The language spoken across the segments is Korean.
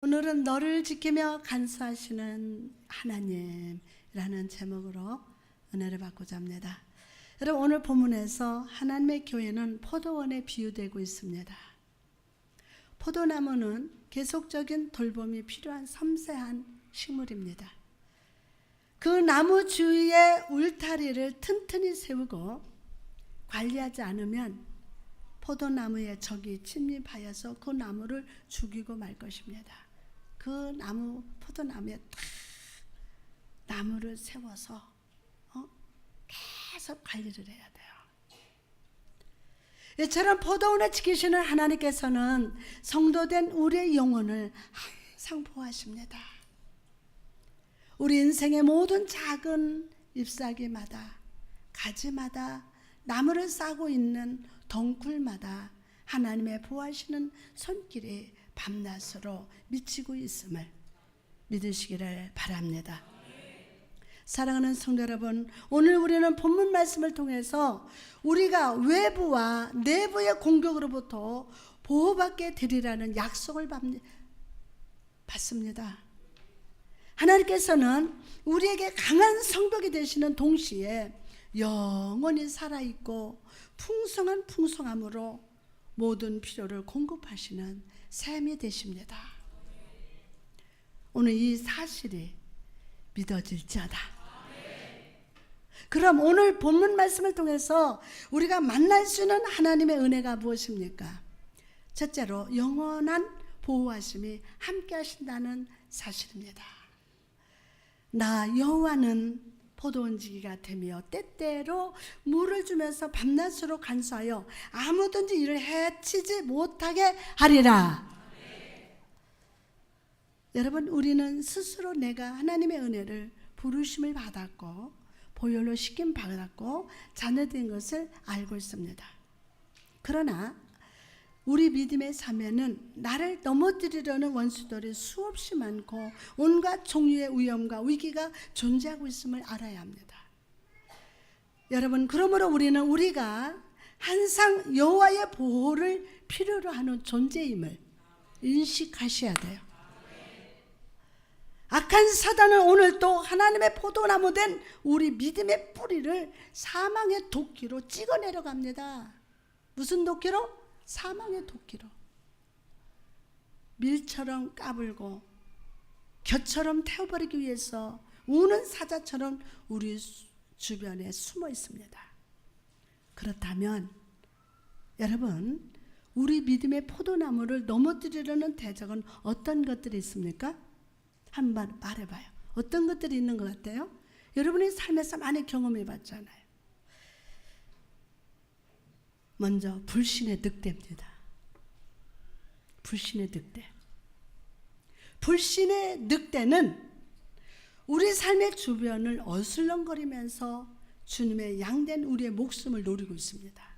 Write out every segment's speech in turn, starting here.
오늘은 너를 지키며 간수하시는 하나님이라는 제목으로 은혜를 받고자 합니다. 여러분, 오늘 본문에서 하나님의 교회는 포도원에 비유되고 있습니다. 포도나무는 계속적인 돌봄이 필요한 섬세한 식물입니다. 그 나무 주위에 울타리를 튼튼히 세우고 관리하지 않으면 포도나무에 적이 침입하여서 그 나무를 죽이고 말 것입니다. 그 포도나무에 딱 나무를 세워서 계속 관리를 해야 돼요. 이처럼 포도원을 지키시는 하나님께서는 성도된 우리의 영혼을 항상 보호하십니다. 우리 인생의 모든 작은 잎사귀마다, 가지마다, 나무를 싸고 있는 덩굴마다 하나님의 보호하시는 손길이 밤낮으로 미치고 있음을 믿으시기를 바랍니다. 사랑하는 성도 여러분, 오늘 우리는 본문 말씀을 통해서 우리가 외부와 내부의 공격으로부터 보호받게 되리라는 약속을 받습니다. 하나님께서는 우리에게 강한 성벽이 되시는 동시에 영원히 살아있고 풍성한 풍성함으로 모든 필요를 공급하시는 샘이 되십니다. 오늘 이 사실이 믿어질지어다. 그럼 오늘 본문 말씀을 통해서 우리가 만날 수 있는 하나님의 은혜가 무엇입니까? 첫째로 영원한 보호하심이 함께 하신다는 사실입니다. 나 여호와는 포도원지기가 되며 때때로 물을 주면서 밤낮으로 간수하여 아무든지 이를 해치지 못하게 하리라. 여러분, 우리는 스스로 내가 하나님의 은혜를 부르심을 받았고 보혈로 씻김 받았고 자녀된 것을 알고 있습니다. 그러나 우리 믿음의 삶에는 나를 넘어뜨리려는 원수들이 수없이 많고 온갖 종류의 위험과 위기가 존재하고 있음을 알아야 합니다. 여러분, 그러므로 우리가 항상 여호와의 보호를 필요로 하는 존재임을 인식하셔야 돼요. 악한 사단은 오늘 또 하나님의 포도나무 된 우리 믿음의 뿌리를 사망의 도끼로 찍어내려 갑니다. 무슨 도끼로? 사망의 도끼로. 밀처럼 까불고 겨처럼 태워버리기 위해서 우는 사자처럼 우리 주변에 숨어 있습니다. 그렇다면 여러분, 우리 믿음의 포도나무를 넘어뜨리려는 대적은 어떤 것들이 있습니까? 한번 말해봐요. 어떤 것들이 있는 것 같아요? 여러분이 삶에서 많이 경험해 봤잖아요. 먼저 불신의 늑대입니다. 불신의 늑대. 불신의 늑대는 우리 삶의 주변을 어슬렁거리면서 주님의 양된 우리의 목숨을 노리고 있습니다.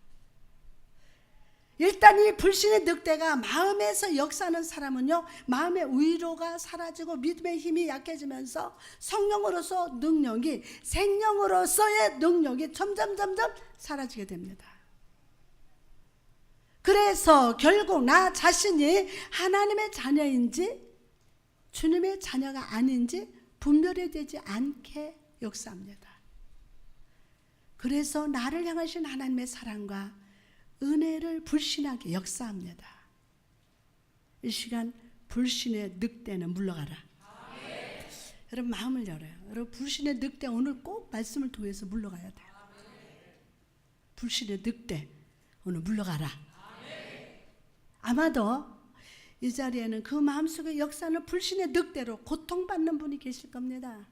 일단 이 불신의 늑대가 마음에서 역사하는 사람은요, 마음의 위로가 사라지고 믿음의 힘이 약해지면서 성령으로서 능력이, 생명으로서의 능력이 점점 사라지게 됩니다. 그래서 결국 나 자신이 하나님의 자녀인지 주님의 자녀가 아닌지 분별이 되지 않게 역사합니다. 그래서 나를 향하신 하나님의 사랑과 은혜를 불신하게 역사합니다. 이 시간 불신의 늑대는 물러가라. 아멘. 여러분, 마음을 열어요. 여러분, 불신의 늑대 오늘 꼭 말씀을 통해서 물러가야 돼요. 아멘. 불신의 늑대 오늘 물러가라. 아멘. 아마도 이 자리에는 그 마음속에 역사하는 불신의 늑대로 고통받는 분이 계실 겁니다.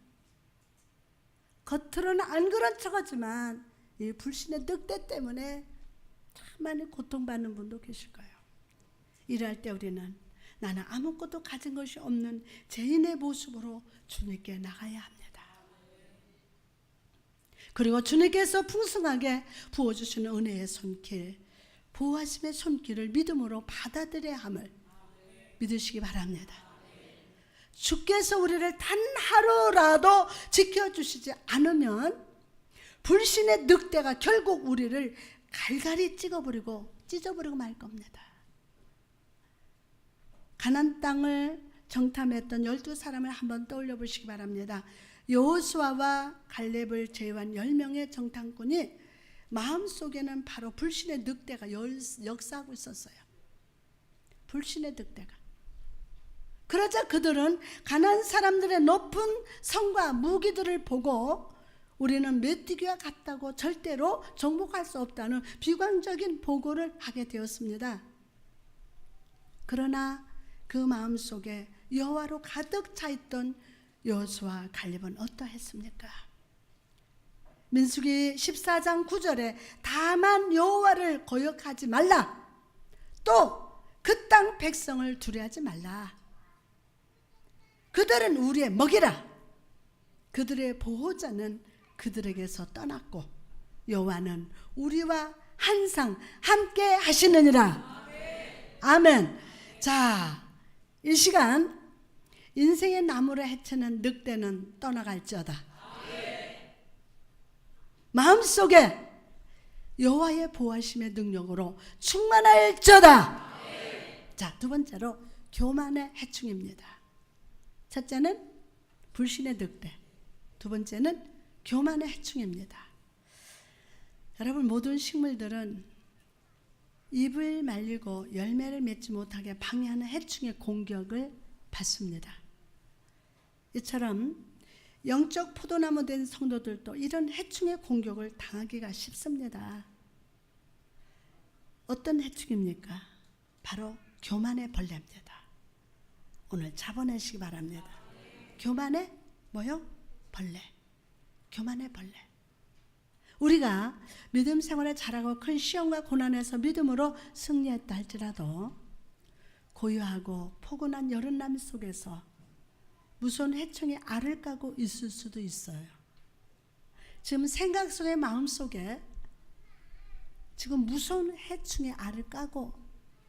겉으로는 안 그런 척하지만 이 불신의 늑대 때문에 참 많이 고통받는 분도 계실 거예요. 이럴 때 우리는 나는 아무것도 가진 것이 없는 죄인의 모습으로 주님께 나가야 합니다. 그리고 주님께서 풍성하게 부어주시는 은혜의 손길, 보호하심의 손길을 믿음으로 받아들여야 함을 믿으시기 바랍니다. 주께서 우리를 단 하루라도 지켜주시지 않으면 불신의 늑대가 결국 우리를 갈갈이 찢어버리고 말 겁니다. 가나안 땅을 정탐했던 12사람을 한번 떠올려 보시기 바랍니다. 여호수아와 갈렙을 제외한 10명의 정탐꾼이 마음속에는 바로 불신의 늑대가 역사하고 있었어요. 불신의 늑대가. 그러자 그들은 가나안 사람들의 높은 성과 무기들을 보고 우리는 메뚜기와 같다고 절대로 정복할 수 없다는 비관적인 보고를 하게 되었습니다. 그러나 그 마음속에 여호와로 가득 차 있던 여호수아 갈렙은 어떠했습니까? 민수기 14장 9절에 다만 여호와를 거역하지 말라. 또 그 땅 백성을 두려워하지 말라. 그들은 우리의 먹이라. 그들의 보호자는 그들에게서 떠났고 여호와는 우리와 항상 함께 하시느니라. 아멘. 자, 이 시간 인생의 나무를 헤치는 늑대는 떠나갈지어다. 마음속에 여호와의 보호하심의 능력으로 충만할지어다. 자, 두 번째로 교만의 해충입니다. 첫째는 불신의 늑대, 두 번째는 교만의 해충입니다. 여러분, 모든 식물들은 잎을 말리고 열매를 맺지 못하게 방해하는 해충의 공격을 받습니다. 이처럼 영적 포도나무 된 성도들도 이런 해충의 공격을 당하기가 쉽습니다. 어떤 해충입니까? 바로 교만의 벌레입니다. 오늘 잡아내시기 바랍니다. 교만의 뭐요? 벌레. 교만의 벌레. 우리가 믿음 생활에 잘하고 큰 시험과 고난에서 믿음으로 승리했다 할지라도 고요하고 포근한 여름밤 속에서 무서운 해충이 알을 까고 있을 수도 있어요. 지금 생각 속에 마음 속에 지금 무서운 해충이 알을 까고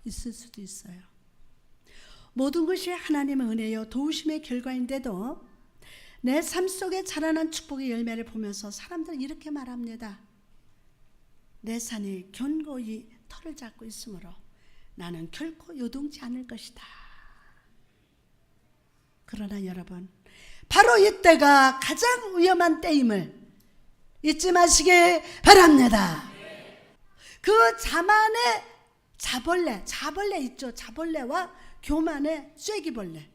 있을 수도 있어요. 모든 것이 하나님의 은혜요 도우심의 결과인데도 내 삶 속에 자라난 축복의 열매를 보면서 사람들은 이렇게 말합니다. 내 산이 견고히 털을 잡고 있으므로 나는 결코 요동치 않을 것이다. 그러나 여러분, 바로 이때가 가장 위험한 때임을 잊지 마시기 바랍니다. 그 자만의 자벌레 있죠. 자벌레와 교만의 쐐기벌레,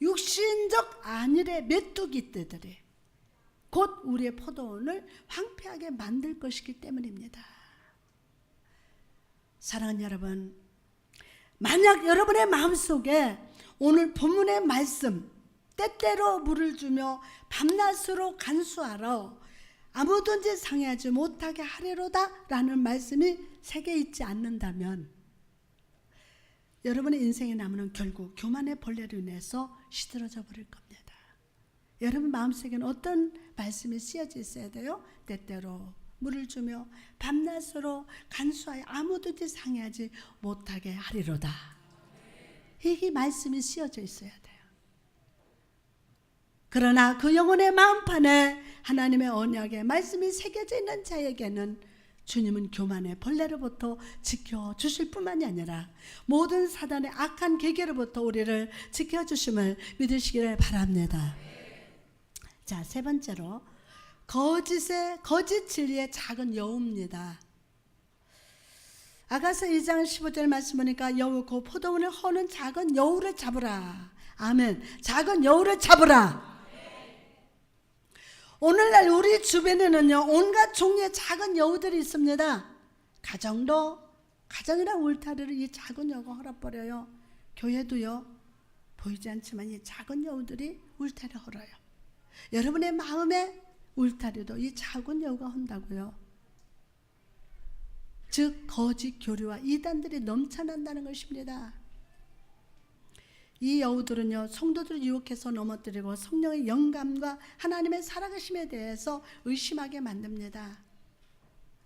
육신적 안일의 메뚜기 떼들이 곧 우리의 포도원을 황폐하게 만들 것이기 때문입니다. 사랑하는 여러분, 만약 여러분의 마음속에 오늘 본문의 말씀 때때로 물을 주며 밤낮으로 간수하러 아무든지 상해하지 못하게 하리로다 라는 말씀이 새겨 있지 않는다면 여러분의 인생의 나무는 결국 교만의 벌레로 인해서 시들어져 버릴 겁니다. 여러분 마음속에는 어떤 말씀이 쓰여져 있어야 돼요? 때때로 물을 주며 밤낮으로 간수하여 아무든지 상해하지 못하게 하리로다. 이 말씀이 쓰여져 있어야 돼요. 그러나 그 영혼의 마음판에 하나님의 언약의 말씀이 새겨져 있는 자에게는 주님은 교만의 벌레로부터 지켜주실 뿐만이 아니라 모든 사단의 악한 계계로부터 우리를 지켜주심을 믿으시기를 바랍니다. 자, 세 번째로 거짓 진리의 작은 여우입니다. 아가서 2장 15절 말씀 보니까 여우 그 포도원을 허는 작은 여우를 잡으라. 아멘. 작은 여우를 잡으라. 오늘날 우리 주변에는요 온갖 종류의 작은 여우들이 있습니다. 가정이란 울타리를 이 작은 여우가 헐어버려요. 교회도요 보이지 않지만 이 작은 여우들이 울타리를 헐어요. 여러분의 마음의 울타리도 이 작은 여우가 헌다고요. 즉 거짓 교류와 이단들이 넘쳐난다는 것입니다. 이 여우들은요 성도들을 유혹해서 넘어뜨리고 성령의 영감과 하나님의 살아계심에 대해서 의심하게 만듭니다.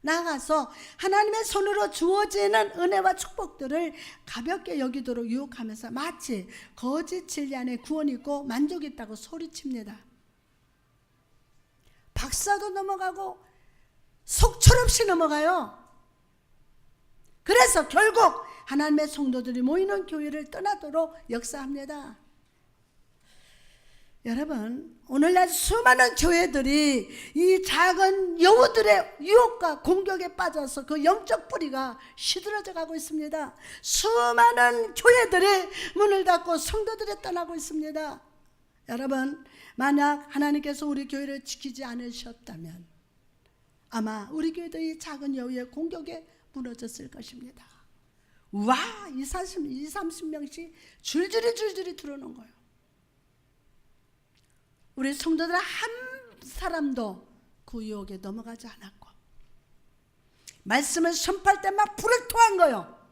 나아가서 하나님의 손으로 주어지는 은혜와 축복들을 가볍게 여기도록 유혹하면서 마치 거짓 진리 안에 구원이 있고 만족이 있다고 소리칩니다. 박사도 넘어가고 속절없이 넘어가요. 그래서 결국 하나님의 성도들이 모이는 교회를 떠나도록 역사합니다. 여러분, 오늘날 수많은 교회들이 이 작은 여우들의 유혹과 공격에 빠져서 그 영적 뿌리가 시들어져 가고 있습니다. 수많은 교회들이 문을 닫고 성도들이 떠나고 있습니다. 여러분, 만약 하나님께서 우리 교회를 지키지 않으셨다면 아마 우리 교회도 이 작은 여우의 공격에 무너졌을 것입니다. 와, 30명씩 줄줄이 들어오는 거예요. 우리 성도들 한 사람도 그 유혹에 넘어가지 않았고 말씀을 선포할 때 막 불을 토한 거예요.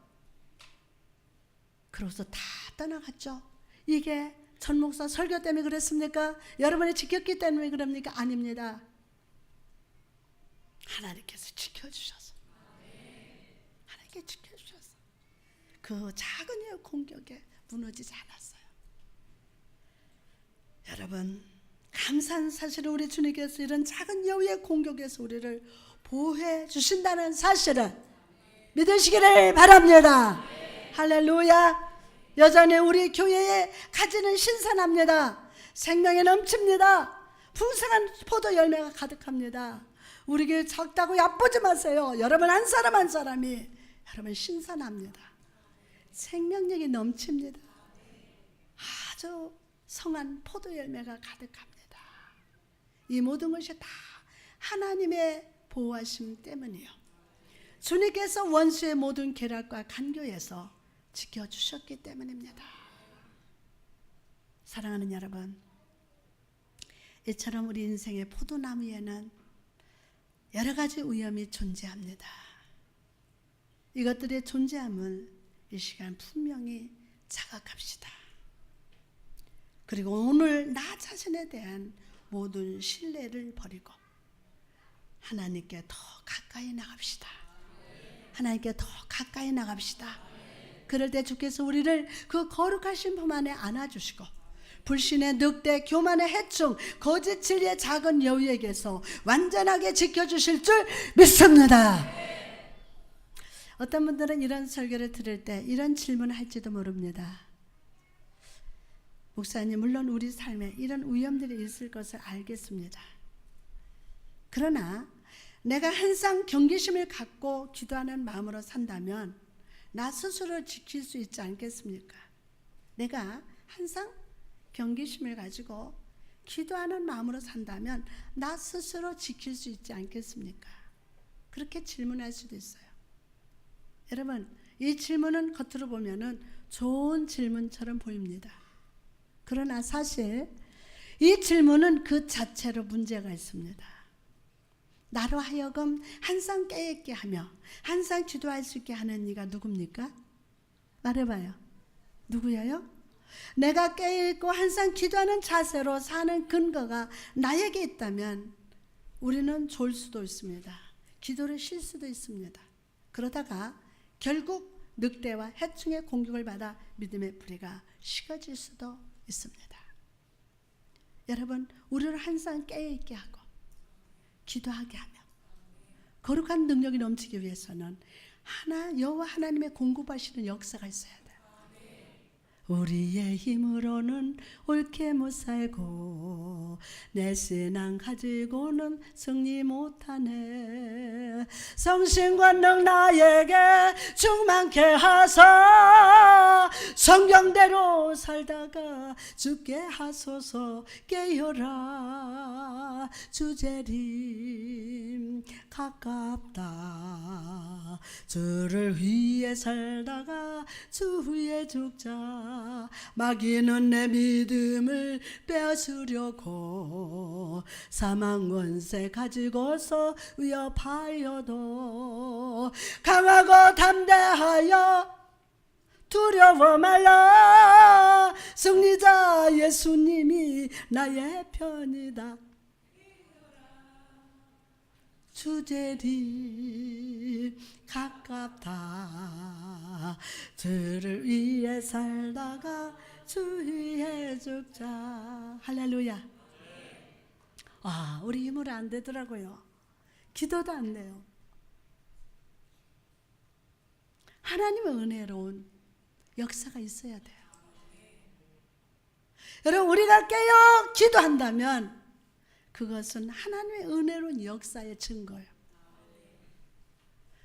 그러고서 다 떠나갔죠. 이게 전 목사 설교 때문에 그랬습니까? 여러분이 지켰기 때문에 그럽니까? 아닙니다. 하나님께서 지켜주셔서, 하나님께 지켜주셔서 그 작은 의 공격에 무너지지 않았어요. 여러분, 감사한 사실은 우리 주님께서 이런 작은 여우의 공격에서 우리를 보호해 주신다는 사실을 믿으시기를 바랍니다. 할렐루야. 여전히 우리 교회에 가지는 신선합니다. 생명이 넘칩니다. 풍성한 포도 열매가 가득합니다. 우리 교회 작다고 얕보지 마세요. 여러분 한 사람 한 사람이 여러분 신선합니다. 생명력이 넘칩니다. 아주 성한 포도 열매가 가득합니다. 이 모든 것이 다 하나님의 보호하심 때문이요. 주님께서 원수의 모든 계략과 간교에서 지켜주셨기 때문입니다. 사랑하는 여러분, 이처럼 우리 인생의 포도나무에는 여러 가지 위험이 존재합니다. 이것들의 존재함을 이 시간 분명히 자각합시다. 그리고 오늘 나 자신에 대한 모든 신뢰를 버리고 하나님께 더 가까이 나갑시다. 하나님께 더 가까이 나갑시다. 그럴 때 주께서 우리를 그 거룩하신 품 안에 안아주시고 불신의 늑대, 교만의 해충, 거짓 진리의 작은 여우에게서 완전하게 지켜주실 줄 믿습니다. 어떤 분들은 이런 설교를 들을 때 이런 질문을 할지도 모릅니다. 목사님, 물론 우리 삶에 이런 위험들이 있을 것을 알겠습니다. 그러나 내가 항상 경계심을 갖고 기도하는 마음으로 산다면 나 스스로 지킬 수 있지 않겠습니까? 내가 항상 경계심을 가지고 기도하는 마음으로 산다면 나 스스로 지킬 수 있지 않겠습니까? 그렇게 질문할 수도 있어요. 여러분, 이 질문은 겉으로 보면은 좋은 질문처럼 보입니다. 그러나 사실 이 질문은 그 자체로 문제가 있습니다. 나로 하여금 항상 깨있게 하며 항상 기도할 수 있게 하는 이가 누굽니까? 말해봐요. 누구예요? 내가 깨있고 항상 기도하는 자세로 사는 근거가 나에게 있다면 우리는 졸 수도 있습니다. 기도를 쉴 수도 있습니다. 그러다가 결국 늑대와 해충의 공격을 받아 믿음의 뿌리가 식어질 수도 있습니다. 여러분, 우리를 항상 깨있게 하고 기도하게 하며 거룩한 능력이 넘치기 위해서는 여호와 하나님의 공급하시는 역사가 있어야 돼요. 우리의 힘으로는 옳게 못 살고 내 신앙 가지고는 승리 못하네. 성신 권능 나에게 충만케 하사 성경대로 살다가 죽게 하소서. 깨어라 주재림 가깝다. 주를 위해 살다가 주 위에 죽자. 마귀는 내 믿음을 빼앗으려고 사망 권세 가지고서 위협하여도 강하고 담대하여 두려워 말라. 승리자 예수님이 나의 편이다. 주제리 가깝다. 주를 위해 살다가 주 위에 죽자. 할렐루야. 와, 우리 힘으로 안 되더라고요. 기도도 안 돼요. 하나님의 은혜로운 역사가 있어야 돼요. 여러분, 우리가 깨어 기도한다면 그것은 하나님의 은혜로운 역사의 증거예요.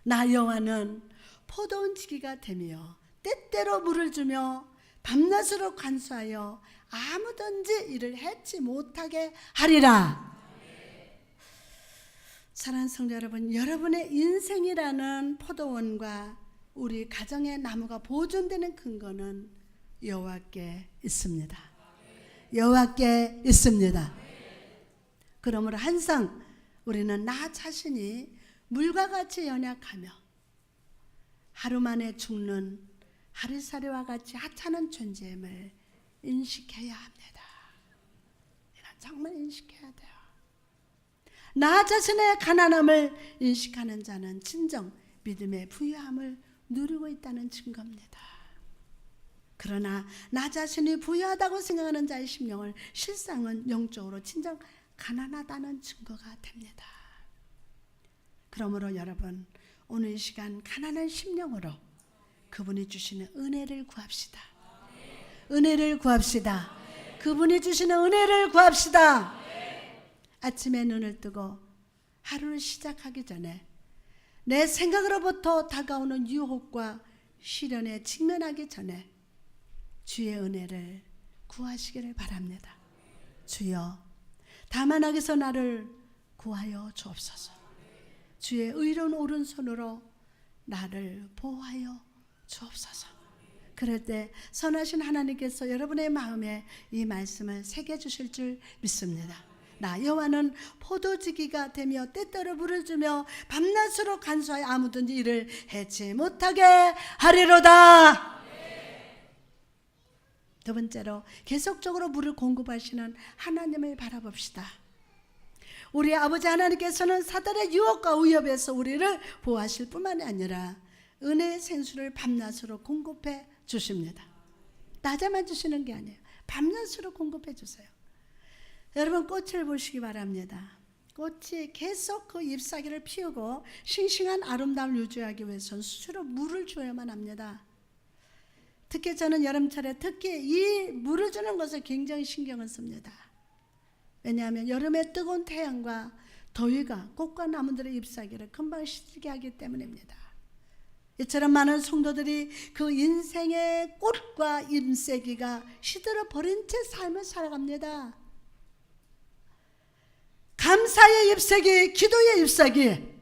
나 여호와는 포도원 지기가 되며 때때로 물을 주며 밤낮으로 간수하여 아무든지 이를 해치 못하게 하리라. 사랑하는 성도 여러분, 여러분의 인생이라는 포도원과 우리 가정의 나무가 보존되는 근거는 여호와께 있습니다. 여호와께 있습니다. 그러므로 항상 우리는 나 자신이 물과 같이 연약하며 하루 만에 죽는 하루살이와 같이 하찮은 존재임을 인식해야 합니다. 이건 정말 인식해야 돼요. 나 자신의 가난함을 인식하는 자는 진정 믿음의 부유함을 누리고 있다는 증거입니다. 그러나 나 자신이 부유하다고 생각하는 자의 심령을 실상은 영적으로 진정 가난하다는 증거가 됩니다. 그러므로 여러분, 오늘 이 시간 가난한 심령으로 그분이 주시는 은혜를 구합시다. 은혜를 구합시다. 그분이 주시는 은혜를 구합시다. 아침에 눈을 뜨고 하루를 시작하기 전에 내 생각으로부터 다가오는 유혹과 시련에 직면하기 전에 주의 은혜를 구하시기를 바랍니다. 주여, 다만 악에서 나를 구하여 주옵소서. 주의 의로운 오른손으로 나를 보호하여 주옵소서. 그럴 때 선하신 하나님께서 여러분의 마음에 이 말씀을 새겨주실 줄 믿습니다. 나 여호와는 포도지기가 되며 때때로 물을 주며 밤낮으로 간수하여 아무든지 이를 해치 못하게 하리로다. 두 번째로 계속적으로 물을 공급하시는 하나님을 바라봅시다. 우리 아버지 하나님께서는 사단의 유혹과 위협에서 우리를 보호하실 뿐만이 아니라 은혜의 생수를 밤낮으로 공급해 주십니다. 낮에만 주시는 게 아니에요. 밤낮으로 공급해 주세요. 여러분, 꽃을 보시기 바랍니다. 꽃이 계속 그 잎사귀를 피우고 싱싱한 아름다움을 유지하기 위해서는 수시로 물을 줘야만 합니다. 특히 저는 여름철에 특히 이 물을 주는 것을 굉장히 신경을 씁니다. 왜냐하면 여름의 뜨거운 태양과 더위가 꽃과 나무들의 잎사귀를 금방 시들게 하기 때문입니다. 이처럼 많은 성도들이 그 인생의 꽃과 잎사귀가 시들어 버린 채 삶을 살아갑니다. 감사의 잎사귀, 기도의 잎사귀,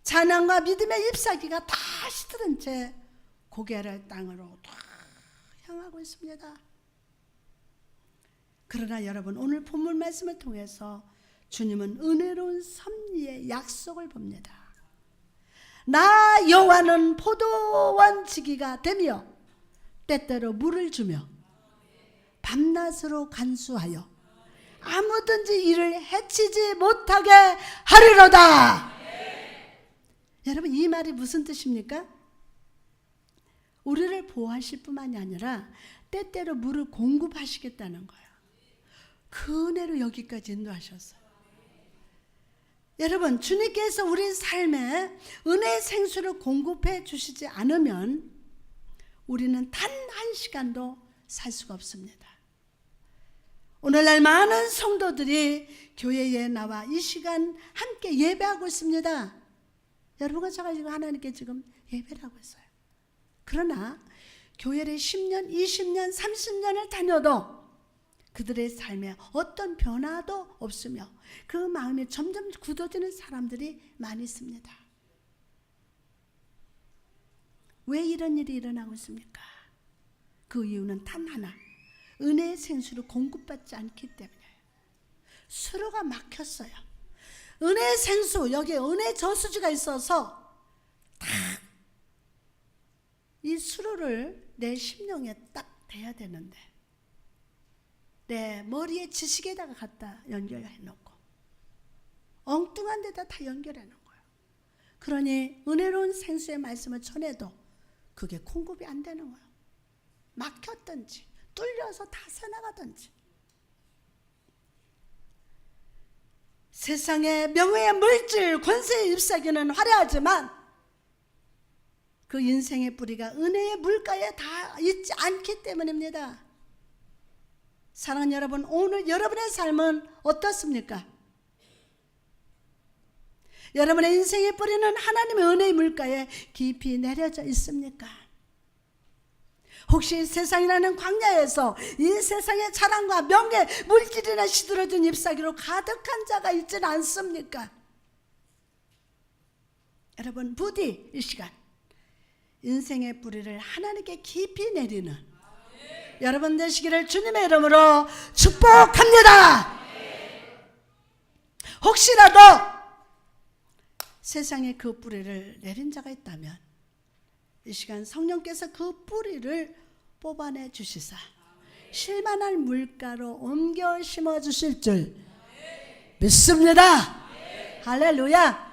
찬양과 믿음의 잎사귀가 다 시들은 채 고개를 땅으로 다 향하고 있습니다. 그러나 여러분, 오늘 본문 말씀을 통해서 주님은 은혜로운 섭리의 약속을 봅니다. 나 여호와는 포도원 지기가 되며 때때로 물을 주며 밤낮으로 간수하여 아무든지 이를 해치지 못하게 하리로다. 여러분, 이 말이 무슨 뜻입니까? 우리를 보호하실 뿐만이 아니라 때때로 물을 공급하시겠다는 거예요. 그 은혜로 여기까지 인도하셨어요. 여러분, 주님께서 우리 삶에 은혜의 생수를 공급해 주시지 않으면 우리는 단 한 시간도 살 수가 없습니다. 오늘날 많은 성도들이 교회에 나와 이 시간 함께 예배하고 있습니다. 여러분과 제가 지금 하나님께 지금 예배를 하고 있어요. 그러나 교회를 10년, 20년, 30년을 다녀도 그들의 삶에 어떤 변화도 없으며 그 마음이 점점 굳어지는 사람들이 많이 있습니다. 왜 이런 일이 일어나고 있습니까? 그 이유는 단 하나, 은혜의 생수를 공급받지 않기 때문이에요. 수로가 막혔어요. 은혜의 생수, 여기에 은혜의 저수지가 있어서 딱 이 수로를 내 심령에 딱 대야 되는데 내 머리에 지식에다가 갖다 연결해 놓고 엉뚱한 데다 다 연결해 놓은 거예요. 그러니 은혜로운 생수의 말씀을 전해도 그게 공급이 안 되는 거예요. 막혔든지 뚫려서 다 새나가든지. 세상의 명예의 물질, 권세의 잎사귀는 화려하지만 그 인생의 뿌리가 은혜의 물가에 다 있지 않기 때문입니다. 사랑하는 여러분, 오늘 여러분의 삶은 어떻습니까? 여러분의 인생의 뿌리는 하나님의 은혜의 물가에 깊이 내려져 있습니까? 혹시 세상이라는 광야에서 이 세상의 자랑과 명예, 물질이나 시들어진 잎사귀로 가득한 자가 있지는 않습니까? 여러분, 부디 이 시간 인생의 뿌리를 하나님께 깊이 내리는 여러분 되시기를 주님의 이름으로 축복합니다. 혹시라도 세상에 그 뿌리를 내린 자가 있다면 이 시간 성령께서 그 뿌리를 뽑아내 주시사 실만할 물가로 옮겨 심어 주실 줄 믿습니다. 할렐루야.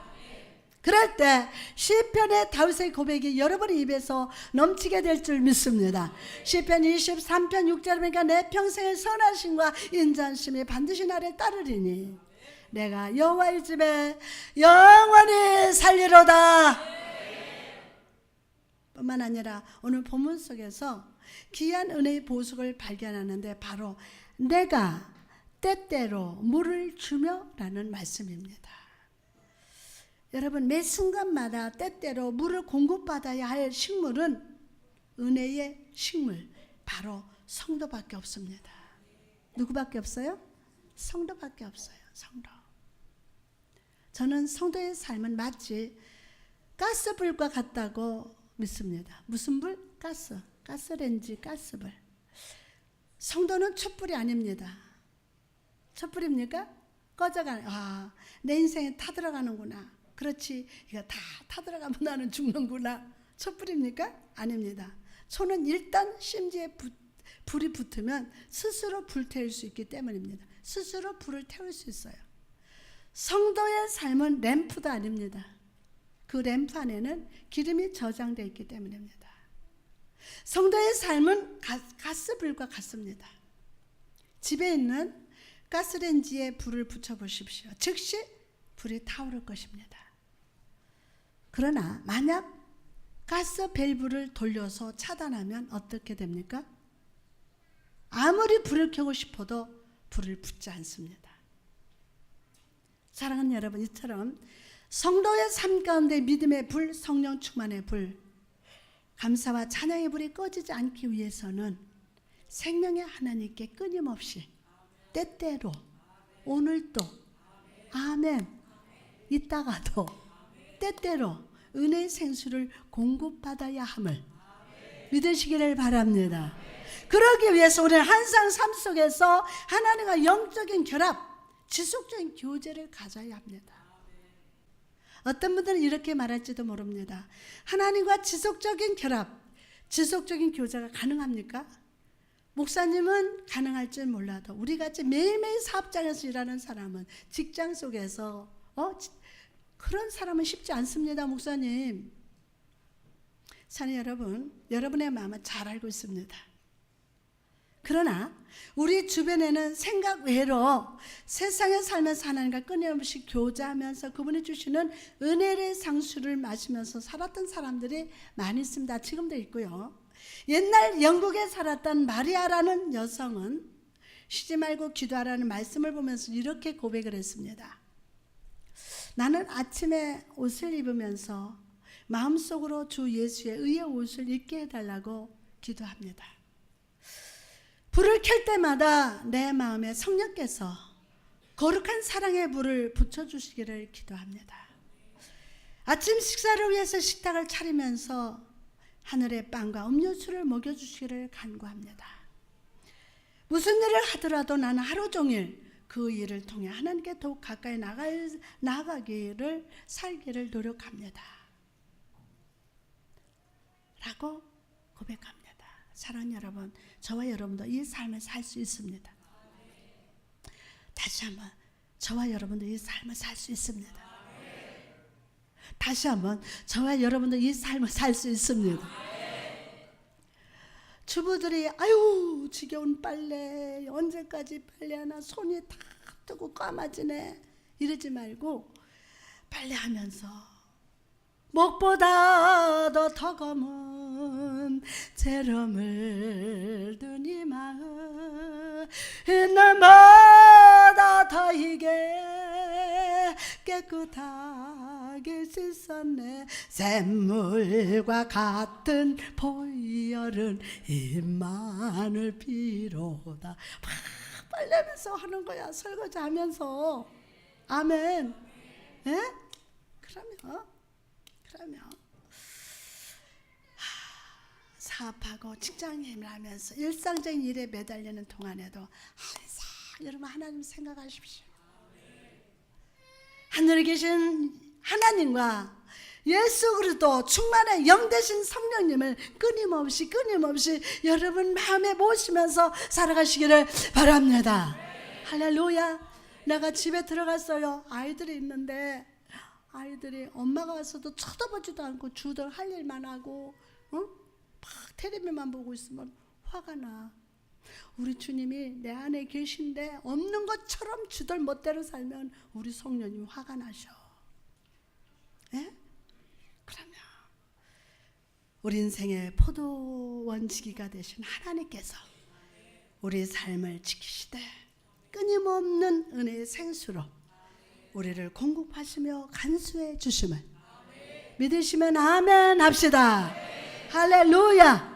그럴 때 시편의 다윗의 고백이 여러분의 입에서 넘치게 될 줄 믿습니다. 시편 23편 6절에 보니까 내 평생의 선하심과 인자심이 반드시 나를 따르리니 내가 여호와의 집에 영원히 살리로다. 뿐만 아니라 오늘 본문 속에서 귀한 은혜의 보석을 발견하는데 바로 내가 때때로 물을 주며 라는 말씀입니다. 여러분, 매 순간마다 때때로 물을 공급받아야 할 식물은 은혜의 식물, 바로 성도밖에 없습니다. 누구밖에 없어요? 성도밖에 없어요. 성도. 저는 성도의 삶은 마치 가스불과 같다고 믿습니다. 무슨 불? 가스. 가스렌지, 가스불. 성도는 촛불이 아닙니다. 촛불입니까? 꺼져가는, 내 인생에 타들어가는구나. 그렇지, 이거 다 타들어가면 나는 죽는구나. 촛불입니까? 아닙니다. 초는 일단 심지에 불이 붙으면 스스로 불태울 수 있기 때문입니다. 스스로 불을 태울 수 있어요. 성도의 삶은 램프도 아닙니다. 그 램프 안에는 기름이 저장되어 있기 때문입니다. 성도의 삶은 가스불과 같습니다. 집에 있는 가스렌지에 불을 붙여보십시오. 즉시 불이 타오를 것입니다. 그러나 만약 가스 밸브를 돌려서 차단하면 어떻게 됩니까? 아무리 불을 켜고 싶어도 불을 붙지 않습니다. 사랑하는 여러분, 이처럼 성도의 삶 가운데 믿음의 불, 성령 충만의 불, 감사와 찬양의 불이 꺼지지 않기 위해서는 생명의 하나님께 끊임없이 때때로, 오늘도, 아멘, 이따가도 때때로 은혜의 생수를 공급받아야 함을 믿으시기를 바랍니다. 그러기 위해서 우리는 항상 삶 속에서 하나님과 영적인 결합, 지속적인 교제를 가져야 합니다. 어떤 분들은 이렇게 말할지도 모릅니다. 하나님과 지속적인 결합, 지속적인 교제가 가능합니까? 목사님은 가능할 줄 몰라도 우리같이 매일매일 사업장에서 일하는 사람은 직장 속에서 그런 사람은 쉽지 않습니다. 목사님. 사랑하는 여러분, 여러분의 마음은 잘 알고 있습니다. 그러나 우리 주변에는 생각 외로 세상에 살면서 하나님과 끊임없이 교제하면서 그분이 주시는 은혜의 상수를 마시면서 살았던 사람들이 많이 있습니다. 지금도 있고요. 옛날 영국에 살았던 마리아라는 여성은 쉬지 말고 기도하라는 말씀을 보면서 이렇게 고백을 했습니다. 나는 아침에 옷을 입으면서 마음속으로 주 예수의 의의 옷을 입게 해달라고 기도합니다. 불을 켤 때마다 내 마음에 성령께서 거룩한 사랑의 불을 붙여주시기를 기도합니다. 아침 식사를 위해서 식탁을 차리면서 하늘의 빵과 음료수를 먹여주시기를 간구합니다. 무슨 일을 하더라도 나는 하루 종일 그 일을 통해 하나님께 더욱 가까이 나아가기를 살기를 노력합니다. 라고 고백합니다. 사랑하는 여러분, 저와 여러분도 이 삶을 살 수 있습니다. 다시 한번, 저와 여러분도 이 삶을 살 수 있습니다. 다시 한번, 저와 여러분도 이 삶을 살 수 있습니다. 주부들이 아유 지겨운 빨래 언제까지 빨래하나 손이 다 뜨고 까마지네 이러지 말고 빨래하면서 목보다 더 턱없는 재럼을 두니 마음 날마다 더 희게 깨끗하게 씻었네 샘물과 같은 보혈은 임만을 비로다 막 빨래면서 하는 거야 설거지하면서 아멘 예? 그러면 사업하고 직장인을 하면서 일상적인 일에 매달리는 동안에도 항상 여러분 하나님 생각하십시오. 하늘에 계신 하나님과 예수 그리스도 충만한 영 되신 성령님을 끊임없이 여러분 마음에 모시면서 살아가시기를 바랍니다. 할렐루야. 내가 집에 들어갔어요. 아이들이 있는데 아이들이 엄마가 와서도 쳐다보지도 않고 주들 할 일만 하고 막 텔레비만 보고 있으면 화가 나. 우리 주님이 내 안에 계신데 없는 것처럼 주들 멋대로 살면 우리 성령님이 화가 나셔. 예? 그러면 우리 인생의 포도원지기가 되신 하나님께서 우리 삶을 지키시되 끊임없는 은혜의 생수로 우리를 공급하시며 간수해 주심을 믿으시면 아멘 합시다. 할렐루야.